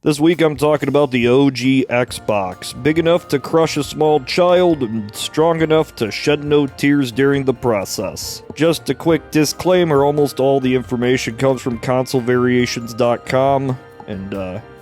This week I'm talking about the OGXbox, big enough to crush a small child and strong enough to shed no tears during the process. Just a quick disclaimer, almost all the information comes from consolevariations.com and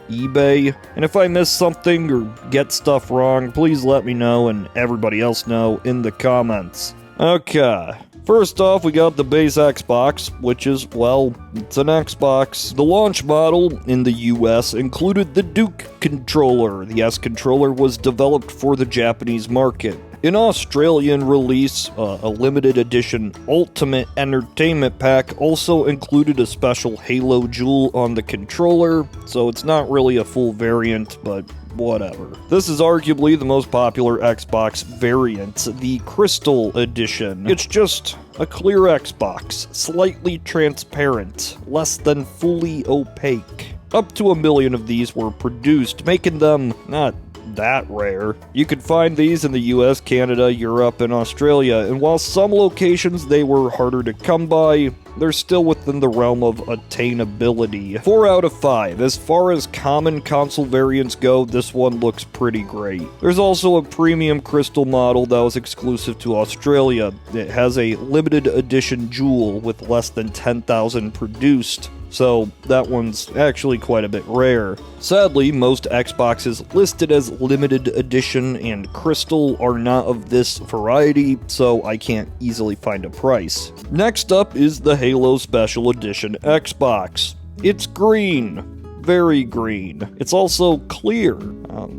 eBay, and if I miss something or get stuff wrong, please let me know and everybody else know in the comments. Okay. First off, we got the base Xbox, which is, well, it's an Xbox. The launch model in the US included the Duke controller. The S controller was developed for the Japanese market. An Australian release, a limited edition Ultimate Entertainment Pack, also included a special Halo jewel on the controller, so it's not really a full variant, but whatever. This is arguably the most popular Xbox variant, the Crystal Edition. It's just a clear Xbox, slightly transparent, less than fully opaque. Up to 1 million of these were produced, making them not that rare. You could find these in the US, Canada, Europe, and Australia, and while some locations they were harder to come by, they're still within the realm of attainability. 4 out of 5. As far as common console variants go, this one looks pretty great. There's also a premium crystal model that was exclusive to Australia. It has a limited edition jewel with less than 10,000 produced, so that one's actually quite a bit rare. Sadly, most Xboxes listed as limited edition and crystal are not of this variety, so I can't easily find a price. Next up is the Halo Special Edition Xbox. It's green. Very green. It's also clear.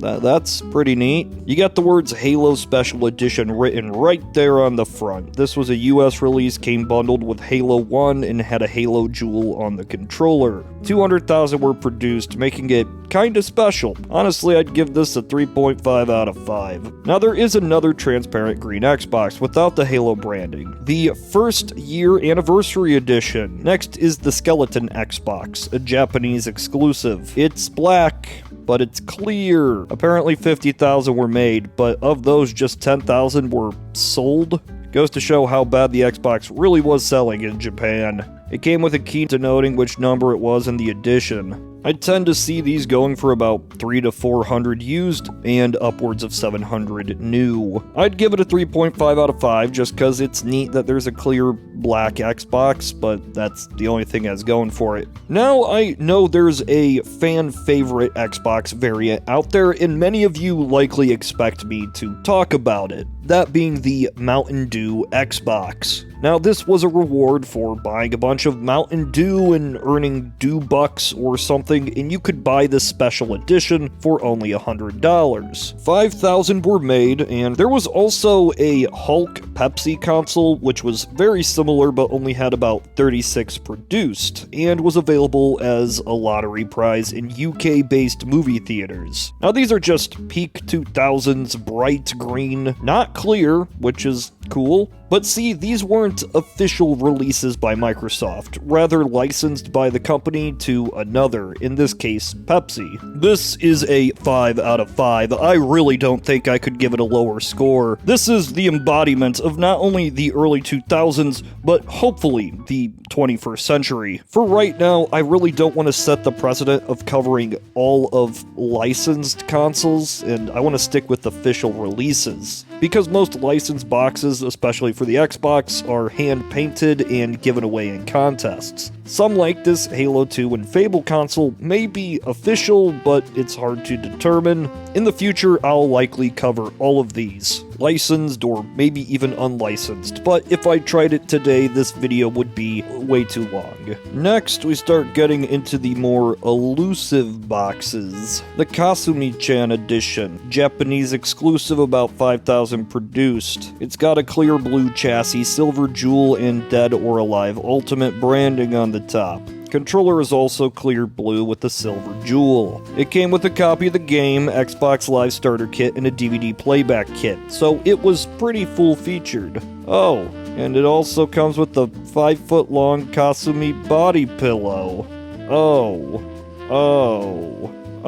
That's pretty neat. You got the words Halo Special Edition written right there on the front. This was a US release, came bundled with Halo 1 and had a Halo jewel on the controller. 200,000 were produced, making it kinda special. Honestly, I'd give this a 3.5 out of 5. Now there is another transparent green Xbox without the Halo branding. The First Year Anniversary Edition. Next is the Skeleton Xbox, a Japanese exclusive. It's black, but it's clear. Apparently 50,000 were made, but of those just 10,000 were sold. Goes to show how bad the Xbox really was selling in Japan. It came with a key denoting which number it was in the edition. I tend to see these going for about 300 to 400 used and upwards of 700 new. I'd give it a 3.5 out of 5 just because it's neat that there's a clear black Xbox, but that's the only thing that's going for it. Now I know there's a fan favorite Xbox variant out there, and many of you likely expect me to talk about it. That being the Mountain Dew Xbox. Now this was a reward for buying a bunch of Mountain Dew and earning Dew Bucks or something, and you could buy this special edition for only $100. 5,000 were made, and there was also a Hulk Pepsi console, which was very similar but only had about 36 produced, and was available as a lottery prize in UK-based movie theaters. Now these are just peak 2000s bright green, not clear, which is cool. But see, these weren't official releases by Microsoft, rather licensed by the company to another, in this case, Pepsi. This is a 5 out of 5. I really don't think I could give it a lower score. This is the embodiment of not only the early 2000s, but hopefully the 21st century. For right now, I really don't want to set the precedent of covering all of licensed consoles, and I want to stick with official releases. Because most licensed boxes, especially for the Xbox, are hand-painted and given away in contests. Some like this Halo 2 and Fable console may be official, but it's hard to determine. In the future, I'll likely cover all of these, licensed or maybe even unlicensed, but if I tried it today, this video would be way too long. Next, we start getting into the more elusive boxes. The Kasumi-chan edition, Japanese exclusive, about 5,000 produced. It's got a clear blue chassis, silver jewel, and Dead or Alive Ultimate branding on the top. Controller is also clear blue with the silver jewel. It came with a copy of the game, Xbox Live Starter Kit, and a DVD playback kit, so it was pretty full-featured. Oh, and it also comes with the 5-foot-long Kasumi body pillow.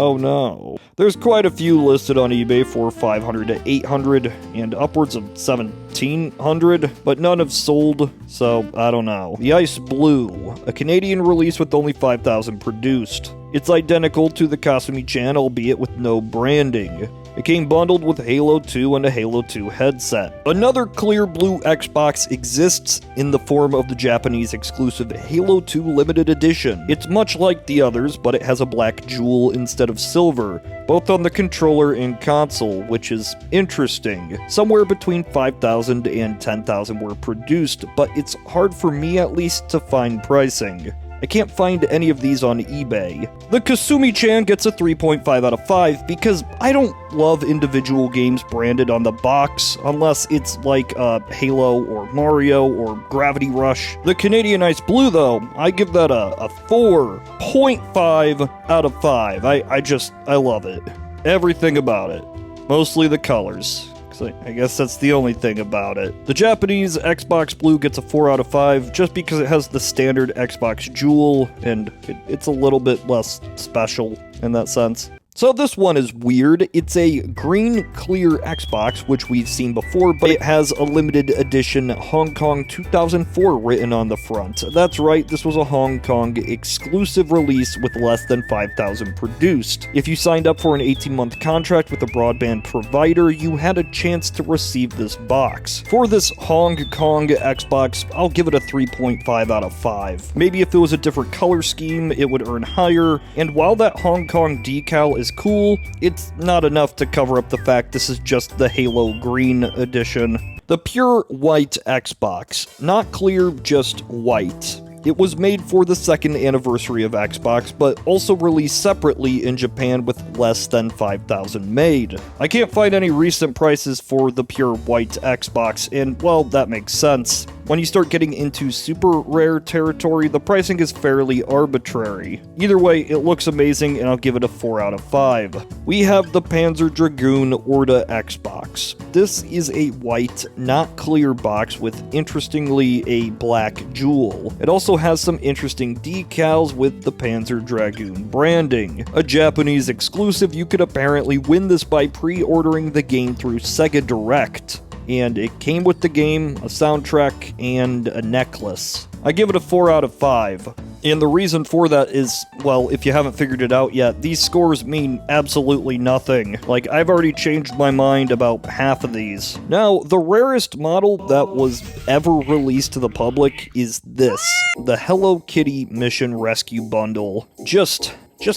Oh no. There's quite a few listed on eBay for 500 to 800 and upwards of 1700, but none have sold, so I don't know. The Ice Blue, a Canadian release with only 5,000 produced. It's identical to the Kasumi-chan, albeit with no branding. It came bundled with Halo 2 and a Halo 2 headset. Another clear blue Xbox exists in the form of the Japanese exclusive Halo 2 limited edition. It's much like the others, but it has a black jewel instead of silver, both on the controller and console, which is interesting. Somewhere between 5,000 and 10,000 were produced, but it's hard for me at least to find pricing. I can't find any of these on eBay. The Kasumi-chan gets a 3.5 out of 5 because I don't love individual games branded on the box unless it's like Halo or Mario or Gravity Rush. The Canadian Ice Blue though, I give that a 4.5 out of 5. I love it. Everything about it. Mostly the colors. I guess that's the only thing about it. The Japanese Xbox Blue gets a 4 out of 5 just because it has the standard Xbox jewel, and it's a little bit less special in that sense. So this one is weird. It's a green clear Xbox, which we've seen before, but it has a limited edition Hong Kong 2004 written on the front. That's right, this was a Hong Kong exclusive release with less than 5,000 produced. If you signed up for an 18-month contract with a broadband provider, you had a chance to receive this box. For this Hong Kong Xbox, I'll give it a 3.5 out of 5. Maybe if it was a different color scheme, it would earn higher, and while that Hong Kong decal is cool, it's not enough to cover up the fact this is just the Halo Green edition. The pure white Xbox. Not clear, just white. It was made for the second anniversary of Xbox, but also released separately in Japan with less than 5,000 made. I can't find any recent prices for the pure white Xbox, and well, that makes sense. When you start getting into super rare territory, the pricing is fairly arbitrary. Either way, it looks amazing, and I'll give it a 4 out of 5. We have the Panzer Dragoon Orta Xbox. This is a white, not clear box with, interestingly, a black jewel. It also has some interesting decals with the Panzer Dragoon branding. A Japanese exclusive, you could apparently win this by pre-ordering the game through Sega Direct. And it came with the game, a soundtrack, and a necklace. I give it a 4 out of 5. And the reason for that is, well, if you haven't figured it out yet, these scores mean absolutely nothing. Like, I've already changed my mind about half of these. Now, the rarest model that was ever released to the public is this, the Hello Kitty Mission Rescue Bundle. Just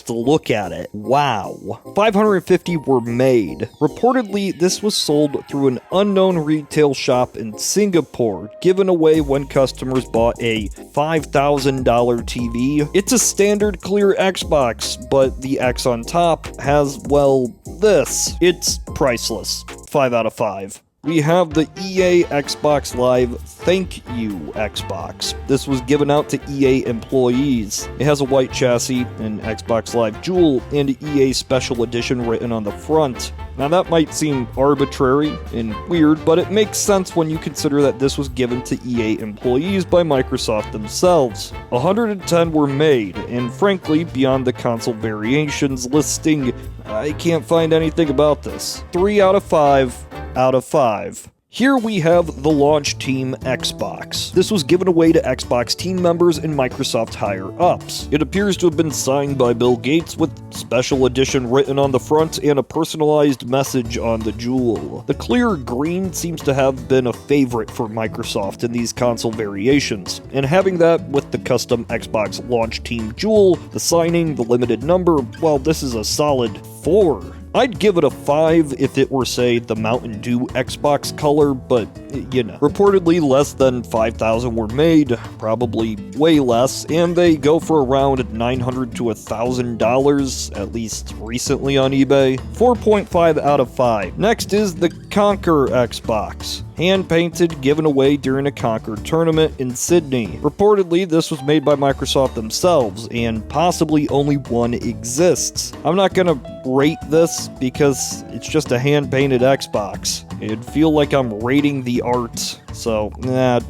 to look at it. Wow. 550 were made. Reportedly, this was sold through an unknown retail shop in Singapore, given away when customers bought a $5,000 TV. It's a standard clear Xbox, but the X on top has, well, this. It's priceless. 5 out of 5. We have the EA Xbox Live Thank You Xbox. This was given out to EA employees. It has a white chassis, an Xbox Live Jewel, and EA Special Edition written on the front. Now that might seem arbitrary and weird, but it makes sense when you consider that this was given to EA employees by Microsoft themselves. 110 were made, and frankly, beyond the console variations listing, I can't find anything about this. 3 out of 5 out of 5. Here we have the Launch Team Xbox. This was given away to Xbox team members and Microsoft higher-ups. It appears to have been signed by Bill Gates with special edition written on the front and a personalized message on the jewel. The clear green seems to have been a favorite for Microsoft in these console variations, and having that with the custom Xbox Launch Team jewel, the signing, the limited number, well, this is a solid 4. I'd give it a 5 if it were, say, the Mountain Dew Xbox color, but, you know. Reportedly, less than 5,000 were made, probably way less, and they go for around $900 to $1,000, at least recently on eBay. 4.5 out of 5. Next is the Conquer Xbox. Hand-painted, given away during a Conquer tournament in Sydney. Reportedly, this was made by Microsoft themselves, and possibly only one exists. I'm not gonna rate this because it's just a hand-painted Xbox. It'd feel like I'm rating the art, so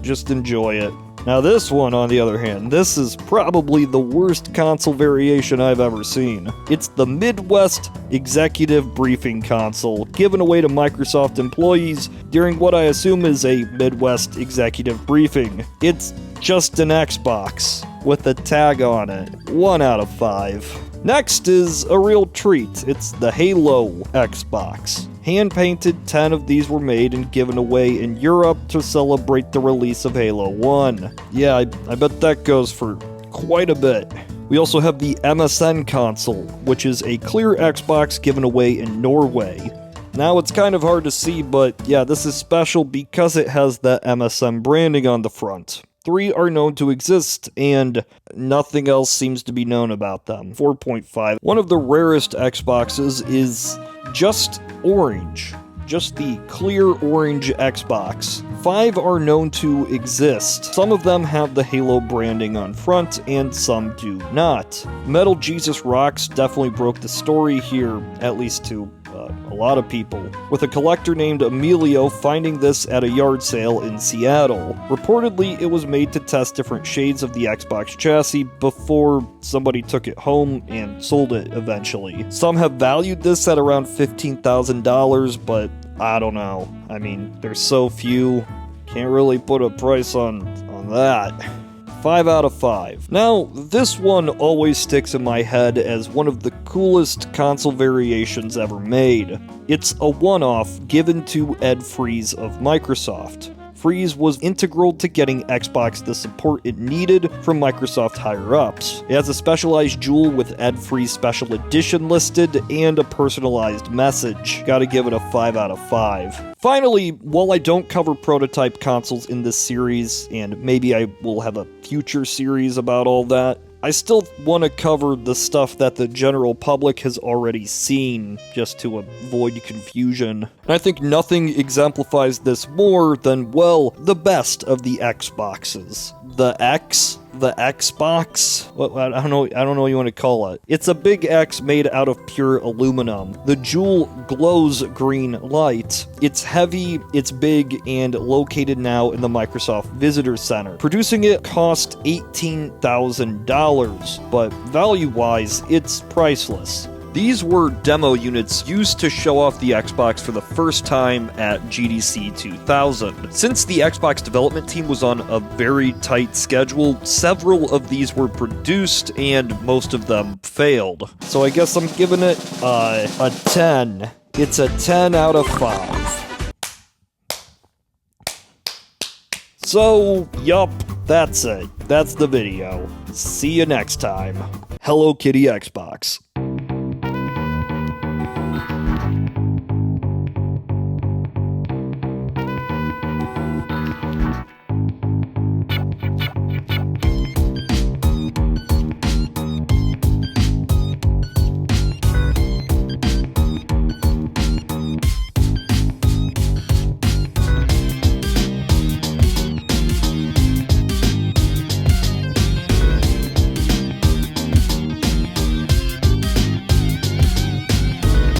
just enjoy it. Now this one, on the other hand, this is probably the worst console variation I've ever seen. It's the Midwest Executive Briefing Console, given away to Microsoft employees during what I assume is a Midwest Executive Briefing. It's just an Xbox with a tag on it. 1 out of 5. Next is a real treat. It's the Halo Xbox. Hand-painted 10 of these were made and given away in Europe to celebrate the release of Halo 1. Yeah, I bet that goes for quite a bit. We also have the MSN console, which is a clear Xbox given away in Norway. Now it's kind of hard to see, but yeah, this is special because it has the MSN branding on the front. 3 are known to exist, and nothing else seems to be known about them. 4.5. One of the rarest Xboxes is just orange. Just the clear orange Xbox. 5 are known to exist. Some of them have the Halo branding on front, and some do not. MetalJesusRocks definitely broke the story here, at least to a lot of people, with a collector named Emilio finding this at a yard sale in Seattle. Reportedly, it was made to test different shades of the Xbox chassis before somebody took it home and sold it eventually. Some have valued this at around $15,000, but I don't know. I mean, there's so few, can't really put a price on that. 5 out of 5. Now, this one always sticks in my head as one of the coolest console variations ever made. It's a one-off given to Ed Freeze of Microsoft. Freeze was integral to getting Xbox the support it needed from Microsoft higher-ups. It has a specialized jewel with Ed Freeze Special Edition listed and a personalized message. Gotta give it a 5 out of 5. Finally, while I don't cover prototype consoles in this series, and maybe I will have a future series about all that, I still want to cover the stuff that the general public has already seen, just to avoid confusion. And I think nothing exemplifies this more than, well, the best of the Xboxes. The Xbox? I don't know what you want to call it. It's a big X made out of pure aluminum. The jewel glows green light. It's heavy, it's big, and located now in the Microsoft Visitor Center. Producing it cost $18,000, but value-wise, it's priceless. These were demo units used to show off the Xbox for the first time at GDC 2000. Since the Xbox development team was on a very tight schedule, several of these were produced and most of them failed. So I guess I'm giving it a 10. It's a 10 out of 5. So, yup, that's it. That's the video. See you next time. Hello Kitty Xbox.